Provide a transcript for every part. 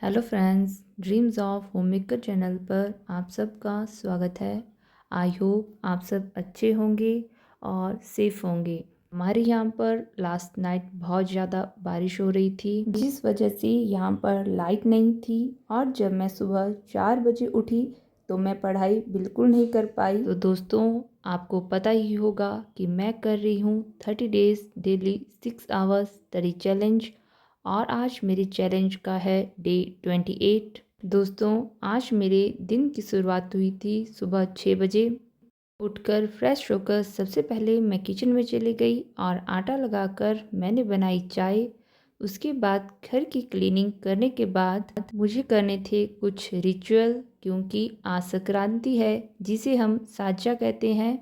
Hello friends, dreams of homemaker channel पर आप सबका स्वागत है। आई होप आप सब अच्छे होंगे और सेफ होंगे। हमारे यहाँ पर लास्ट नाइट बहुत ज़्यादा बारिश हो रही थी, जिस वजह से यहाँ पर लाइट नहीं थी। और जब मैं सुबह 4 बजे उठी तो मैं पढ़ाई बिल्कुल नहीं कर पाई। तो दोस्तों, आपको पता ही होगा कि मैं कर रही हूँ 30 days daily 6 hours study challenge. और आज मेरे चैलेंज का है डे 28। दोस्तों, आज मेरे दिन की शुरुआत हुई थी सुबह 6 बजे। उठकर फ्रेश होकर सबसे पहले मैं किचन में चली गई और आटा लगाकर मैंने बनाई चाय। उसके बाद घर की क्लीनिंग करने के बाद मुझे करने थे कुछ रिचुअल, क्योंकि आज संक्रांति है जिसे हम साजा कहते हैं।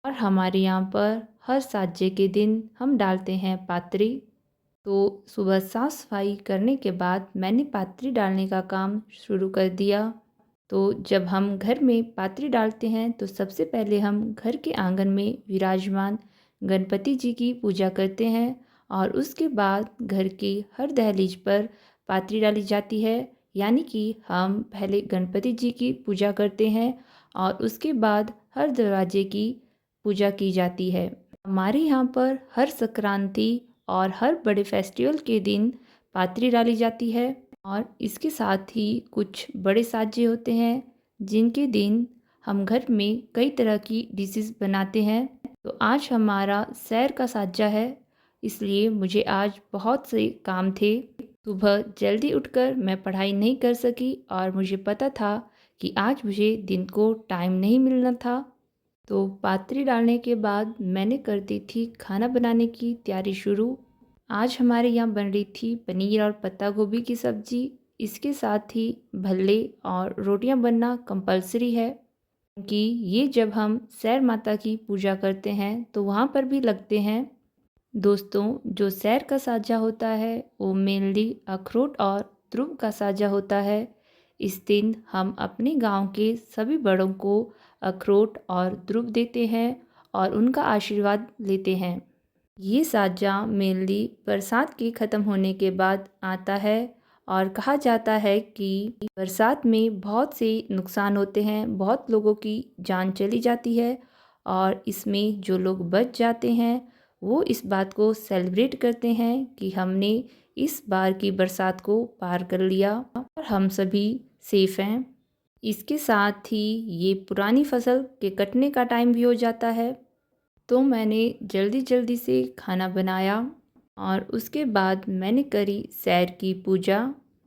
और हमारे यहाँ पर हर साजे के दिन हम डालते हैं पात्री। तो सुबह साफ सफाई करने के बाद मैंने पात्री डालने का काम शुरू कर दिया। तो जब हम घर में पात्री डालते हैं तो सबसे पहले हम घर के आंगन में विराजमान गणपति जी की पूजा करते हैं। और उसके बाद घर की हर दहलीज पर पात्री डाली जाती है, यानी कि हम पहले गणपति जी की पूजा करते हैं और उसके बाद हर दरवाजे की पूजा की जाती है। हमारे यहाँ पर हर संक्रांति और हर बड़े फेस्टिवल के दिन पात्री डाली जाती है। और इसके साथ ही कुछ बड़े साजे होते हैं जिनके दिन हम घर में कई तरह की डिशेस बनाते हैं। तो आज हमारा सैर का साजा है, इसलिए मुझे आज बहुत से काम थे। सुबह जल्दी उठकर मैं पढ़ाई नहीं कर सकी और मुझे पता था कि आज मुझे दिन को टाइम नहीं मिलना था। तो पात्री डालने के बाद मैंने कर दी थी खाना बनाने की तैयारी शुरू। आज हमारे यहाँ बन रही थी पनीर और पत्ता गोभी की सब्ज़ी। इसके साथ ही भल्ले और रोटियां बनना कंपलसरी है, क्योंकि ये जब हम सैर माता की पूजा करते हैं तो वहाँ पर भी लगते हैं। दोस्तों, जो सैर का साजा होता है वो मेनली अखरोट और ध्रुव का साजा होता है। इस दिन हम अपने गांव के सभी बड़ों को अखरोट और ध्रुव देते हैं और उनका आशीर्वाद लेते हैं। ये साजा मेनली बरसात के ख़त्म होने के बाद आता है और कहा जाता है कि बरसात में बहुत से नुकसान होते हैं, बहुत लोगों की जान चली जाती है। और इसमें जो लोग बच जाते हैं वो इस बात को सेलिब्रेट करते हैं कि हमने इस बार की बरसात को पार कर लिया और हम सभी सेफ हैं। इसके साथ ही ये पुरानी फसल के कटने का टाइम भी हो जाता है। तो मैंने जल्दी जल्दी से खाना बनाया और उसके बाद मैंने करी सैर की पूजा।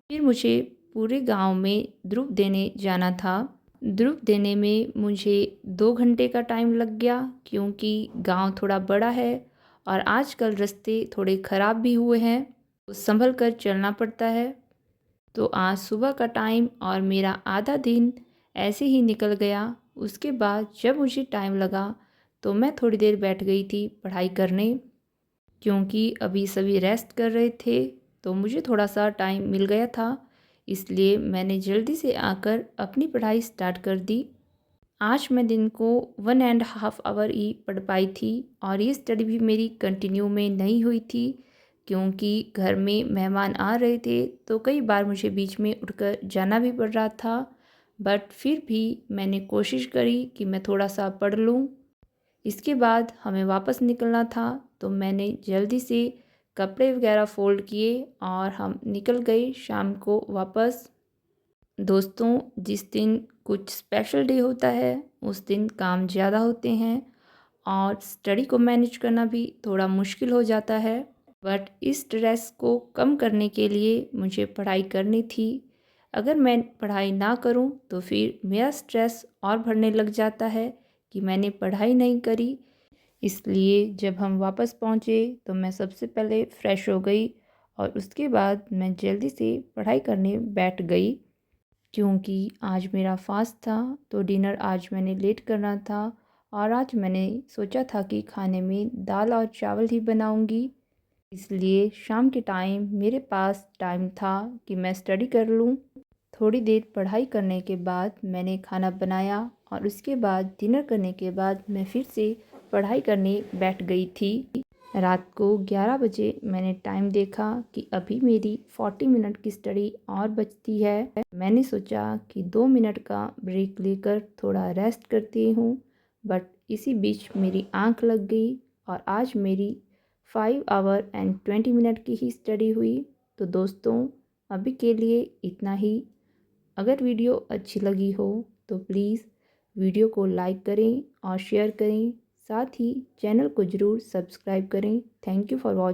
फिर मुझे पूरे गांव में ध्रुव देने जाना था। ध्रुव देने में मुझे 2 घंटे का टाइम लग गया, क्योंकि गांव थोड़ा बड़ा है और आजकल रास्ते थोड़े ख़राब भी हुए हैं, तो संभल कर चलना पड़ता है। तो आज सुबह का टाइम और मेरा आधा दिन ऐसे ही निकल गया। उसके बाद जब मुझे टाइम लगा तो मैं थोड़ी देर बैठ गई थी पढ़ाई करने, क्योंकि अभी सभी रेस्ट कर रहे थे तो मुझे थोड़ा सा टाइम मिल गया था। इसलिए मैंने जल्दी से आकर अपनी पढ़ाई स्टार्ट कर दी। आज मैं दिन को 1.5 आवर ही पढ़ पाई थी और ये स्टडी भी मेरी कंटिन्यू में नहीं हुई थी, क्योंकि घर में मेहमान आ रहे थे तो कई बार मुझे बीच में उठकर जाना भी पड़ रहा था। बट फिर भी मैंने कोशिश करी कि मैं थोड़ा सा पढ़ लूँ। इसके बाद हमें वापस निकलना था, तो मैंने जल्दी से कपड़े वगैरह फ़ोल्ड किए और हम निकल गए शाम को वापस। दोस्तों, जिस दिन कुछ स्पेशल डे होता है उस दिन काम ज़्यादा होते हैं और स्टडी को मैनेज करना भी थोड़ा मुश्किल हो जाता है। बट इस स्ट्रेस को कम करने के लिए मुझे पढ़ाई करनी थी। अगर मैं पढ़ाई ना करूं तो फिर मेरा स्ट्रेस और बढ़ने लग जाता है कि मैंने पढ़ाई नहीं करी। इसलिए जब हम वापस पहुंचे तो मैं सबसे पहले फ़्रेश हो गई और उसके बाद मैं जल्दी से पढ़ाई करने बैठ गई, क्योंकि आज मेरा फास्ट था। तो डिनर आज मैंने लेट करना था और आज मैंने सोचा था कि खाने में दाल और चावल ही बनाऊंगी। इसलिए शाम के टाइम मेरे पास टाइम था कि मैं स्टडी कर लूँ। थोड़ी देर पढ़ाई करने के बाद मैंने खाना बनाया और उसके बाद डिनर करने के बाद मैं फिर से पढ़ाई करने बैठ गई थी। रात को 11 बजे मैंने टाइम देखा कि अभी मेरी 40 मिनट की स्टडी और बचती है। मैंने सोचा कि 2 मिनट का ब्रेक लेकर थोड़ा रेस्ट करती हूँ, बट इसी बीच मेरी आंख लग गई और आज मेरी 5 आवर एंड 20 मिनट की ही स्टडी हुई। तो दोस्तों, अभी के लिए इतना ही। अगर वीडियो अच्छी लगी हो तो प्लीज़ वीडियो को लाइक करें और शेयर करें, साथ ही चैनल को ज़रूर सब्सक्राइब करें। Thank you for watching.